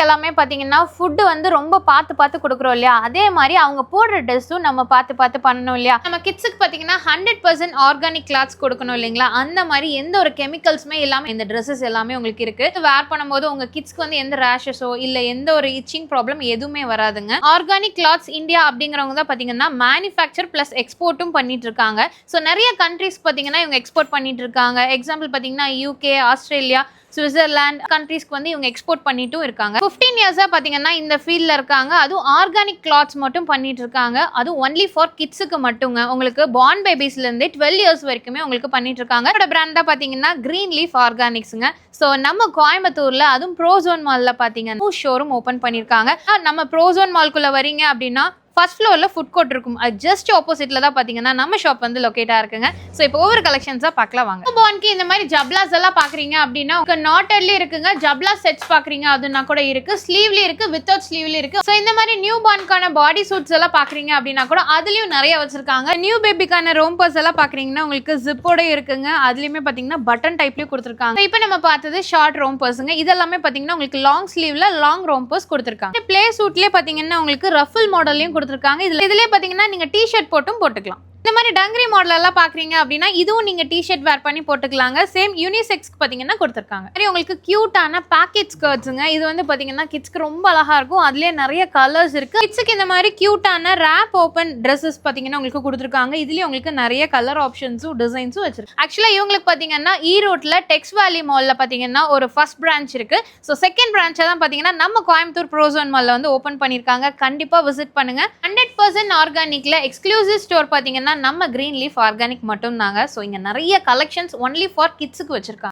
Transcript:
எல்லாமே பாத்தீங்கன்னா ஃபுட் வந்து ரொம்ப பார்த்து கொடுக்குறோம் இல்லையா, அதே மாதிரி அவங்க போடுற ட்ரெஸ்ஸும் நம்ம பார்த்து பண்ணணும் இல்லையா. நம்ம கிட்ஸுக்கு பாத்தீங்கன்னா 100% ஆர்கானிக் கிளாத்ஸ் கொடுக்கணும் இல்லைங்களா, அந்த மாதிரி எந்த ஒரு கெமிக்கல்ஸுமே இல்லாம இந்த ட்ரெஸ்ஸஸ் எல்லாமே உங்களுக்கு இருக்கு. வேர் பண்ணும்போது உங்க கிட்ஸ்க்கு வந்து எந்த ரேஷஸோ இல்ல எந்த ஒரு இச்சிங் ப்ராப்ளம் எதுவுமே வராதுங்க. ஆர்கானிக் கிளாத்ஸ் இந்தியா அப்படிங்கிறவங்க தான் பாத்தீங்கன்னா மேனுஃபேக்சர் பிளஸ் எக்ஸ்போர்ட்டும் பண்ணிட்டு இருக்காங்க. ஸோ நிறைய கண்ட்ரீஸ் பாத்தீங்கன்னா இவங்க எக்ஸ்போர்ட் பண்ணிட்டு இருக்காங்க. எக்ஸாம்பிள் பாத்தீங்கன்னா UK, ஆஸ்திரேலியா, சுவிட்சர்லாந்து கண்ட்ரீஸ்க்கு வந்து இவங்க எக்ஸ்போர்ட் பண்ணிட்டும் இருக்காங்க. 15 இயர்ஸா பாத்தீங்கன்னா இந்த ஃபீல்ட்ல இருக்காங்க. அதுவும் ஆர்கானிக் கிளாத்ஸ் மட்டும் பண்ணிட்டு இருக்காங்க. அது ஒன்லி ஃபார் கிட்ஸுக்கு மட்டுங்க. உங்களுக்கு பார்ன் பேபிஸ்ல இருந்து 12 இயர்ஸ் வரைக்குமே உங்களுக்கு பண்ணிட்டு இருக்காங்க. இதோட பிராண்ட் தான் பாத்தீங்கன்னா கிரீன் லீஃப் ஆர்கானிக்ஸ்ங்க. ஸோ நம்ம கோயம்புத்தூர்ல அதுவும் ப்ரோசோன் மால்ல பாத்தீங்கன்னா ஷோரூம் ஓபன் பண்ணிருக்காங்க. நம்ம ப்ரோசோன் மால்குள்ள வரீங்க அப்படின்னா ஃபர்ஸ்ட் ஃப்ளோர்ல ஃபுட் கோர்ட் இருக்கும். அது ஜஸ்ட் ஆப்போசிட்ல தான் பாத்தீங்கன்னா நம்ம ஷாப் வந்து லொகேட்டா இருக்குங்க. ஸோ இப்போ ஒவ்வொரு கலெக்ஷன்ஸா பார்க்கலாம் வாங்க. பான்க்கு இந்த மாதிரி ஜப்லாஸ் எல்லாம் பாக்குறீங்க அப்படின்னா நாட்டட்லி இருக்குங்க. ஜப்லா செட்ஸ் பாக்குறீங்க அதுனா கூட இருக்கு. ஸ்லீவ்லி இருக்கு, வித்தவுட் ஸ்லீவ்லி இருக்கு. ஸோ இந்த மாதிரி நியூ பார்ன்கான பாடி சூட்ஸ் எல்லாம் பாக்குறீங்க அப்படின்னா கூட அதுலயும் நிறைய வச்சிருக்காங்க. நியூ பேபிக்கான ரோம்பர்ஸ் எல்லாம் பாக்குறீங்கன்னா உங்களுக்கு ஜிப்போட இருக்குங்க. அதுலயுமே பாத்தீங்கன்னா பட்டன் டைப்லயும் கொடுத்துருக்காங்க. இப்போ நம்ம பார்த்தது ஷார்ட் ரோம்பர்ஸ்ங்க. இதெல்லாமே பாத்தீங்கன்னா உங்களுக்கு லாங் ஸ்லீவ்ல லாங் ரோம்பர்ஸ் கொடுத்துருக்காங்க. பிளே சூட்லயே பாத்தீங்கன்னா உங்களுக்கு ரஃபிள் மாடலையும் கொடுத்துருக்காங்க. இதுலயே பாத்தீங்கன்னா நீங்க டி-ஷர்ட் போட்டும் போட்டுக்கலாம். இந்த மாதிரி டங்கரி மாடல் எல்லாம் பாக்குறீங்க அப்படின்னா இதுவும் நீங்க டி-ஷர்ட் வேர் பண்ணி போட்டுக்கலாங்க. சேம் யூனிசெக்ஸ்க்கு பாத்தீங்கன்னா கொடுத்துருக்காங்க. சரி, உங்களுக்கு கியூட்டான பாக்கெட் ஸ்கர்ட்ஸுங்க. இது வந்து பாத்தீங்கன்னா கிட்ஸ்க்கு ரொம்ப அழகா இருக்கும். அதுலயே நிறைய கலர்ஸ் இருக்கு. கிட்ஸ்க்கு இந்த மாதிரி கியூட்டான ரேப் ஓபன் ட்ரெஸ்ஸஸ் பாத்தீங்கன்னா உங்களுக்கு கொடுத்துருக்காங்க. இதுலயே உங்களுக்கு நிறைய கலர் ஆப்ஷன்ஸும் டிசைன்ஸும் வச்சிருக்கு. ஆக்சுவலா இவங்களுக்கு பாத்தீங்கன்னா ஈரோட்ல டெக்ஸ் வேலி மால்ல பாத்தீங்கன்னா ஒரு ஃபர்ஸ்ட் பிரான்ச் இருக்கு. ஸோ செகண்ட் பிரான்ச்சா தான் பாத்தீங்கன்னா நம்ம கோயம்புத்தூர் ப்ரோசோன் மால்ல வந்து ஓபன் பண்ணிருக்காங்க. கண்டிப்பா விசிட் பண்ணுங்க. 100% ஆர்கானிக்ல எக்ஸ்க்ளூசிவ் ஸ்டோர் பாத்தீங்கன்னா நம்ம கிரீன் லீஃப் ஆர்கானிக் மட்டும் தாங்க. ஸோ இங்க நிறைய கலெக்ஷன்ஸ் ஒன்லி ஃபார் கிட்ஸுக்கு வச்சிருக்காங்க.